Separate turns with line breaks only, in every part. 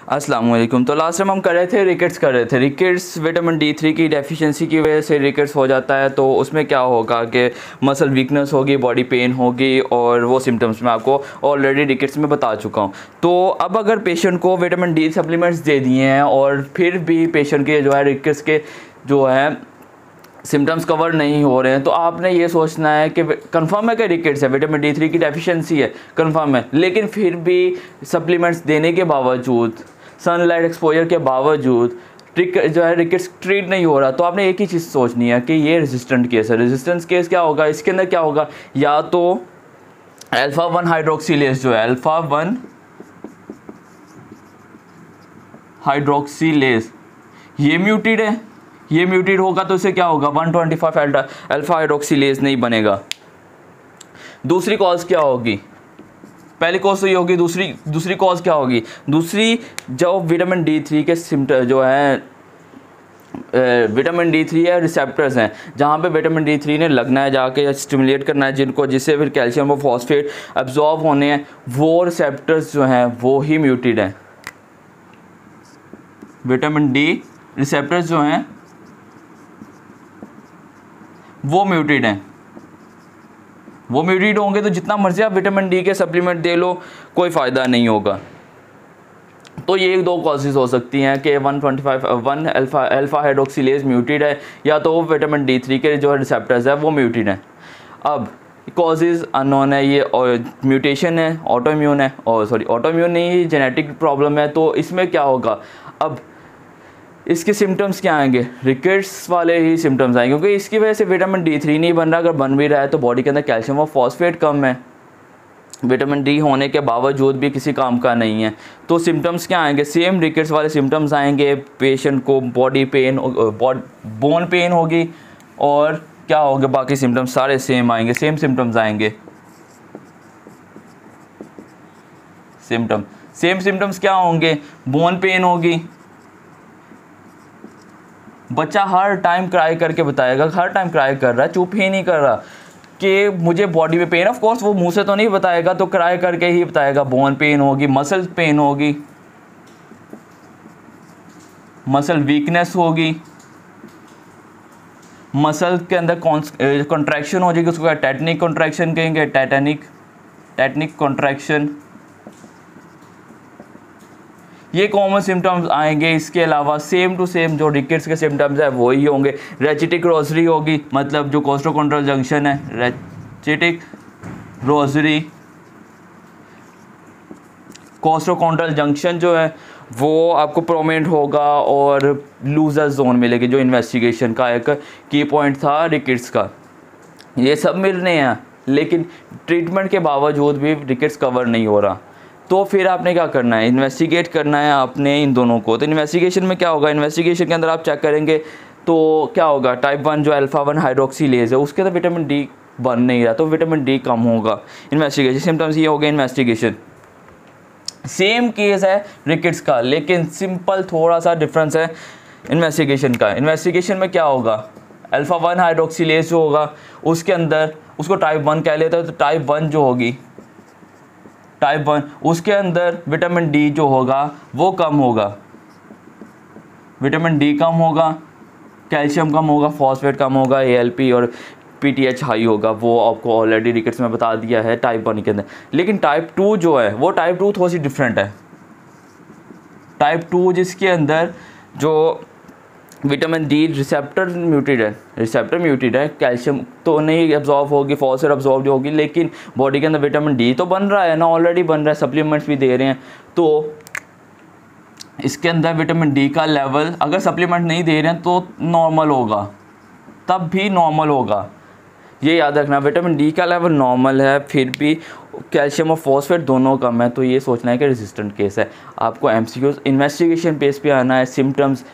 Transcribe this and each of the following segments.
अस्सलाम वालेकुम। तो लास्ट टाइम हम कर रहे थे रिकेट्स विटामिन D3 की डेफिशिएंसी की वजह से रिकेट्स हो जाता है। तो उसमें क्या होगा कि मसल वीकनेस होगी, बॉडी पेन होगी और वो सिम्टम्स मैं आपको ऑलरेडी रिकेट्स में बता चुका हूँ। तो अब अगर पेशेंट को विटामिन D सप्लीमेंट्स दे दिए हैं और फिर भी पेशेंट के जो है रिकेट्स के जो है सिम्टम्स कवर नहीं हो रहे हैं, तो आपने ये सोचना है कि कंफर्म है कि रिकेट्स है, विटामिन D3 की डेफिशिएंसी है, कंफर्म है, लेकिन फिर भी सप्लीमेंट्स देने के बावजूद, सनलाइट एक्सपोजर के बावजूद जो है रिकेट्स ट्रीट नहीं हो रहा, तो आपने एक ही चीज़ सोचनी है कि ये रेजिस्टेंट केस है। रेजिस्टेंस केस क्या होगा, इसके अंदर क्या होगा, या तो अल्फा-1 हाइड्रोक्सीलेज जो है अल्फा-1 हाइड्रोक्सीलेज ये म्यूटेड है। ये म्यूटेड होगा तो इसे क्या होगा, 125 अल्फा हाइड्रोक्सीलेज नहीं बनेगा। दूसरी कॉज क्या होगी, पहली कॉज तो ये होगी, दूसरी कॉज क्या होगी, दूसरी जो विटामिन D3 के सिम्टम जो है विटामिन D3 है रिसेप्टर्स हैं, जहाँ पे विटामिन D3 ने लगना है जाके स्टिमुलेट करना है जिनको, जिससे फिर कैल्शियम और फॉस्फेट एब्जॉर्ब होने हैं, वो रिसेप्टर्स जो हैं वो ही म्यूटेड हैं। विटामिन D रिसेप्टर्स जो हैं वो म्यूटेड हैं। वो म्यूटेड होंगे तो जितना मर्जी आप विटामिन D के सप्लीमेंट दे लो, कोई फ़ायदा नहीं होगा। तो ये एक दो कॉजेज़ हो सकती हैं कि 1 अल्फा हाइड्रोक्सीलेज म्यूटेड है, या तो विटामिन D3 के जो रिसेप्टर्स है वो म्यूटेड हैं। अब कॉजेज़ अननोन है, ये म्यूटेशन है, ऑटोइम्यून है, और सॉरी ऑटोइम्यून नहीं, जेनेटिक प्रॉब्लम है। तो इसमें क्या होगा, अब इसके सिम्टम्स क्या आएंगे, रिकेट्स वाले ही सिम्टम्स आएंगे, क्योंकि इसकी वजह से विटामिन D3 नहीं बन रहा। अगर बन भी रहा है तो बॉडी के अंदर कैल्शियम और फॉस्फेट कम है, विटामिन D होने के बावजूद भी किसी काम का नहीं है। तो सिम्टम्स क्या आएंगे, सेम रिकेट्स वाले सिम्टम्स आएंगे। पेशेंट को बॉडी पेन, बोन पेन होगी, और क्या होगा, बाकी सिम्टम्स सारे सेम आएंगे, सेम सिम्टम्स आएंगे। सेम सिम्टम्स क्या होंगे, बोन पेन होगी, बच्चा हर टाइम क्राई करके बताएगा, हर टाइम क्राई कर रहा है, चुप ही नहीं कर रहा कि मुझे बॉडी में पेन। ऑफ कोर्स वो मुंह से तो नहीं बताएगा, तो क्राई करके ही बताएगा। बोन पेन होगी, मसल पेन होगी, मसल वीकनेस होगी, मसल के अंदर कॉन्ट्रैक्शन हो जाएगी, उसको टेटनिक कॉन्ट्रैक्शन कहेंगे, टेटनिक कॉन्ट्रैक्शन। ये कॉमन सिम्टम्स आएंगे। इसके अलावा सेम टू सेम जो रिकेट्स के सिम्टम्स है वही होंगे। रेचिटिक रोजरी होगी, मतलब जो कोस्टोकॉन्ड्रल जंक्शन है, रेचिटिक रोजरी, कोस्टोकॉन्ड्रल जंक्शन जो है वो आपको प्रोमिनेंट होगा, और लूजर जोन मिलेगी, जो इन्वेस्टिगेशन का एक की पॉइंट था रिकेट्स का। ये सब मिल रहे हैं, लेकिन ट्रीटमेंट के बावजूद भी रिकेट्स कवर नहीं हो रहा। तो फिर आपने क्या करना है, इन्वेस्टिगेट करना है आपने इन दोनों को। तो इन्वेस्टिगेशन में क्या होगा, इन्वेस्टिगेशन के अंदर आप चेक करेंगे तो क्या होगा, टाइप 1 जो अल्फा-1 हाइड्रोक्सीलेज है उसके अंदर विटामिन D बन नहीं रहा, तो विटामिन D कम होगा। इन्वेस्टिगेशन सिम्टम्स ये हो गए इन्वेस्टिगेशन। सेम केस है रिकेट्स का, लेकिन सिंपल थोड़ा सा डिफरेंस है इन्वेस्टिगेशन का। इन्वेस्टिगेशन में क्या होगा, अल्फा-1 हाइड्रोक्सीलेज जो होगा उसके अंदर, उसको टाइप 1 कह लेते हैं, तो टाइप 1 जो होगी, टाइप 1 उसके अंदर विटामिन D जो होगा वो कम होगा, विटामिन D कम होगा, कैल्शियम कम होगा, फॉस्फेट कम होगा, ALP और PTH हाई होगा। वो आपको ऑलरेडी रिकेट्स में बता दिया है टाइप 1 के अंदर। लेकिन टाइप 2 जो है वो टाइप 2 थोड़ी सी डिफरेंट है। टाइप 2 जिसके अंदर जो विटामिन D रिसेप्टर म्यूटेड है, कैल्शियम तो नहीं एब्जॉर्ब होगी, फॉस्फेट एब्जॉर्ब होगी, लेकिन बॉडी के अंदर विटामिन D तो बन रहा है ना, ऑलरेडी बन रहा है, सप्लीमेंट्स भी दे रहे हैं। तो इसके अंदर विटामिन D का लेवल अगर सप्लीमेंट नहीं दे रहे हैं तो नॉर्मल होगा, तब भी नॉर्मल होगा। ये याद रखना, विटामिन D का लेवल नॉर्मल है, फिर भी कैल्शियम और फॉस्फेट दोनों कम है, तो ये सोचना है कि रेजिस्टेंट केस है। आपको MCQs इन्वेस्टिगेशन बेस पे आना है। सिम्टम्स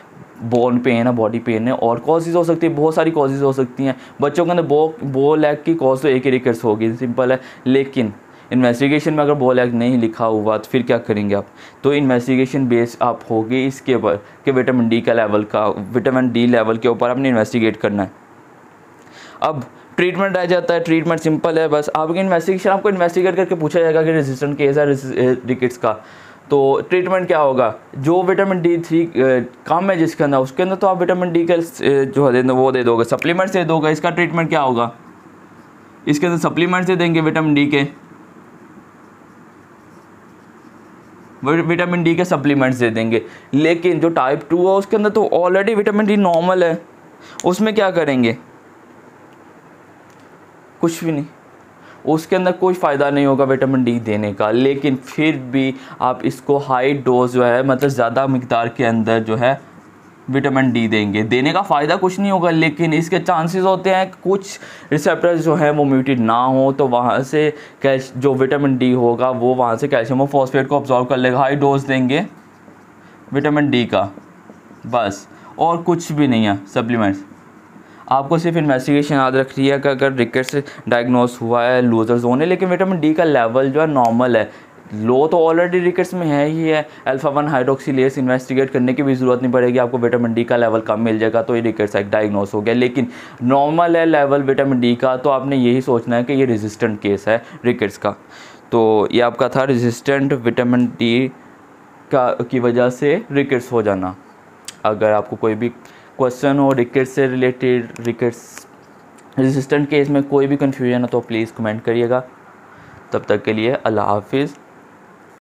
बोन पेन है, बॉडी पेन है, और कॉजेज़ हो सकती है, बहुत सारी कॉजेज़ हो सकती हैं। बच्चों के अंदर बो लैग की कॉज तो एक ही रिकेट्स होगी, सिंपल है। लेकिन इन्वेस्टिगेशन में अगर बो लैग नहीं लिखा हुआ तो फिर क्या करेंगे आप, तो इन्वेस्टिगेशन बेस आप होगी इसके ऊपर कि विटामिन D लेवल के ऊपर आपने इन्वेस्टिगेट करना है। अब ट्रीटमेंट रह जाता है। ट्रीटमेंट सिंपल है, बस आपकी इन्वेस्टिगेशन, आपको इन्वेस्टिगेट करके पूछा जाएगा कि रेजिस्टेंट केस है रिकेट्स का, तो ट्रीटमेंट क्या होगा, जो विटामिन D3 कम है जिसके अंदर, उसके अंदर तो आप विटामिन डी का जो है वो दे दोगे, सप्लीमेंट्स दे दोगे। इसका ट्रीटमेंट क्या होगा, इसके अंदर सप्लीमेंट्स दे देंगे विटामिन डी के, विटामिन डी के सप्लीमेंट्स दे देंगे। लेकिन जो टाइप 2 है उसके अंदर तो ऑलरेडी विटामिन डी नॉर्मल है, उसमें क्या करेंगे, कुछ भी नहीं, उसके अंदर कोई फ़ायदा नहीं होगा विटामिन डी देने का। लेकिन फिर भी आप इसको हाई डोज जो है, मतलब ज़्यादा मिकदार के अंदर जो है विटामिन डी देंगे, देने का फ़ायदा कुछ नहीं होगा, लेकिन इसके चांसेस होते हैं कुछ रिसेप्टर्स जो है वो म्यूटेट ना हो, तो वहाँ से जो विटामिन डी होगा वो वहाँ से कैल्शियम और फॉस्फेट को अब्जॉर्व कर लेगा। हाई डोज देंगे विटामिन डी का बस, और कुछ भी नहीं है सप्लीमेंट्स। आपको सिर्फ इन्वेस्टिगेशन याद रखनी है कि अगर रिकेट्स डायग्नोस हुआ है, लूजर जोन है, लेकिन विटामिन डी का लेवल जो है नॉर्मल है, लो तो ऑलरेडी रिकेट्स में है ही है, अल्फा-1 हाइड्रोक्सिलेज इन्वेस्टिगेट करने की भी ज़रूरत नहीं पड़ेगी, आपको विटामिन डी का लेवल कम मिल जाएगा तो ये रिकेट्स एक डायग्नोस हो गया। लेकिन नॉर्मल है लेवल विटामिन डी का, तो आपने यही सोचना है कि ये रेजिस्टेंट केस है रिकेट्स का। तो ये आपका था रेजिस्टेंट विटामिन डी की वजह से रिकेट्स हो जाना। अगर आपको कोई भी क्वेश्चन हो रिकेट्स से रिलेटेड, रिकेट्स रेजिस्टेंट केस में कोई भी कन्फ्यूजन हो तो प्लीज़ कमेंट करिएगा। तब तक के लिए अल्लाह हाफिज़।